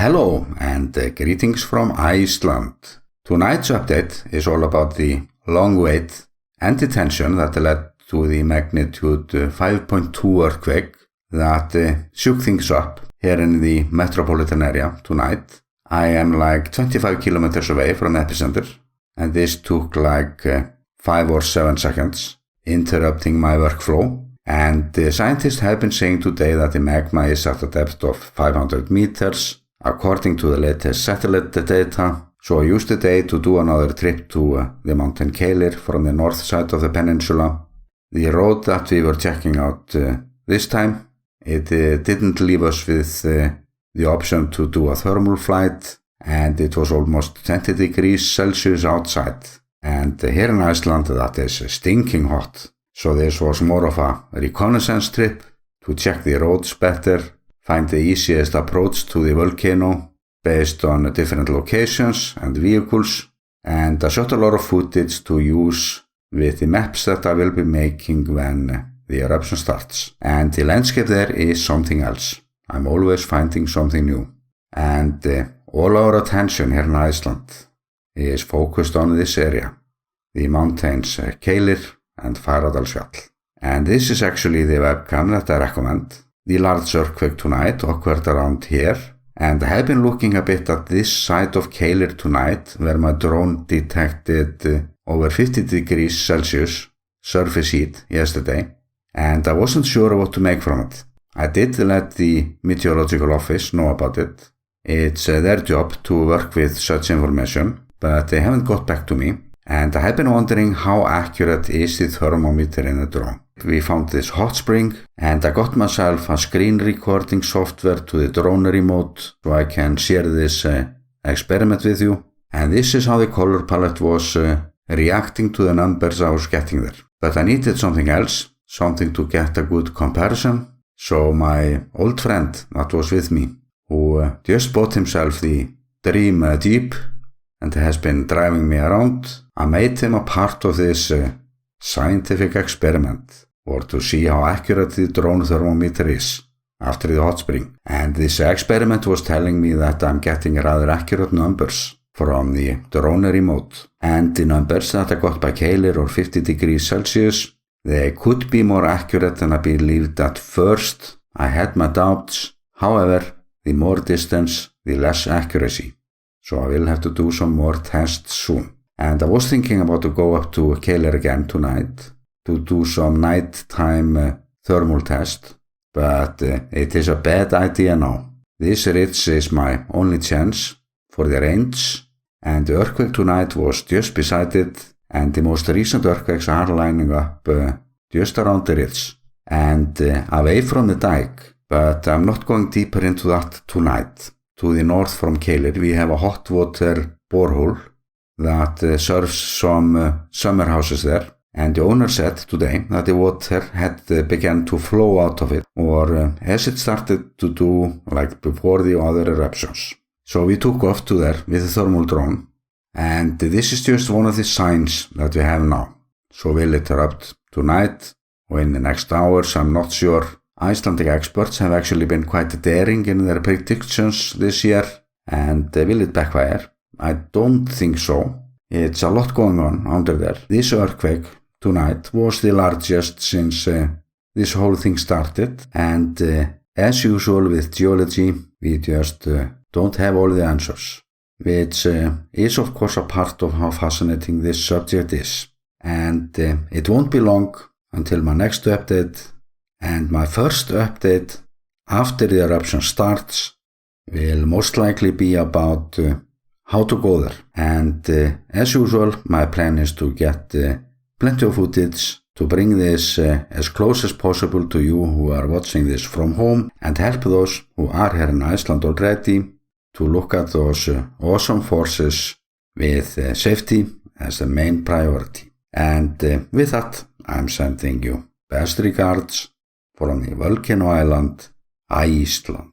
Hello and greetings from Iceland. Tonight's update is all about the long wait and detention that led to the magnitude 5.2 earthquake that shook things up here in the metropolitan area tonight. I am like 25 kilometers away from the epicenter, and this took like 5 or 7 seconds, interrupting my workflow. And the scientists have been saying today that the magma is at a depth of 500 meters, according to the latest satellite data. So I used the day to do another trip to the mountain Keilir from the north side of the peninsula. The road that we were checking out this time, it didn't leave us with the option to do a thermal flight, and it was almost 20 degrees Celsius outside. And here in Iceland that is stinking hot. So this was more of a reconnaissance trip to check the roads better, find the easiest approach to the volcano based on different locations and vehicles, and I shot a lot of footage to use with the maps that I will be making when the eruption starts. And the landscape there is something else. I'm always finding something new. And all our attention here in Iceland is focused on this area, the mountains Keilir and Fagradalsfjall. And this is actually the webcam that I recommend. The large earthquake tonight occurred around here, and I have been looking a bit at this side of Keilir tonight, where my drone detected over 50 degrees Celsius surface heat yesterday, and I wasn't sure what to make from it. I did let the meteorological office know about it. It's their job to work with such information, but they haven't got back to me. And I have been wondering how accurate is the thermometer in the drone. We found this hot spring, and I got myself a screen recording software to the drone remote so I can share this experiment with you. And this is how the color palette was reacting to the numbers I was getting there. But I needed something else, something to get a good comparison. So my old friend that was with me, who just bought himself the Dream Jeep and has been driving me around, I made him a part of this scientific experiment, or to see how accurate the drone thermometer is after the hot spring. And this experiment was telling me that I'm getting rather accurate numbers from the drone remote. And the numbers that I got by Keilir, or 50 degrees Celsius, they could be more accurate than I believed at first. I had my doubts. However, the more distance, the less accuracy. So I will have to do some more tests soon. And I was thinking about to go up to Keilir again tonight to do some nighttime thermal test, but it is a bad idea now. This ridge is my only chance for the range, and the earthquake tonight was just beside it, and the most recent earthquakes are lining up just around the ridge and away from the dike, but I'm not going deeper into that tonight. To the north from Keilir, we have a hot water borehole that serves some summer houses there, and the owner said today that the water had begun to flow out of it, or as it started to do like before the other eruptions. So we took off to there with a thermal drone, and this is just one of the signs that we have now. So we'll erupt tonight or in the next hours, I'm not sure. Icelandic experts have actually been quite daring in their predictions this year, and will it backfire? I don't think so. It's a lot going on under there. This earthquake tonight was the largest since this whole thing started, and as usual with geology, we just don't have all the answers, which is of course a part of how fascinating this subject is. And it won't be long until my next update. And my first update after the eruption starts will most likely be about how to go there. And as usual, my plan is to get plenty of footage to bring this as close as possible to you who are watching this from home, and help those who are here in Iceland already to look at those awesome forces with safety as the main priority. And with that, I'm sending you best regards from the volcano island, Iceland.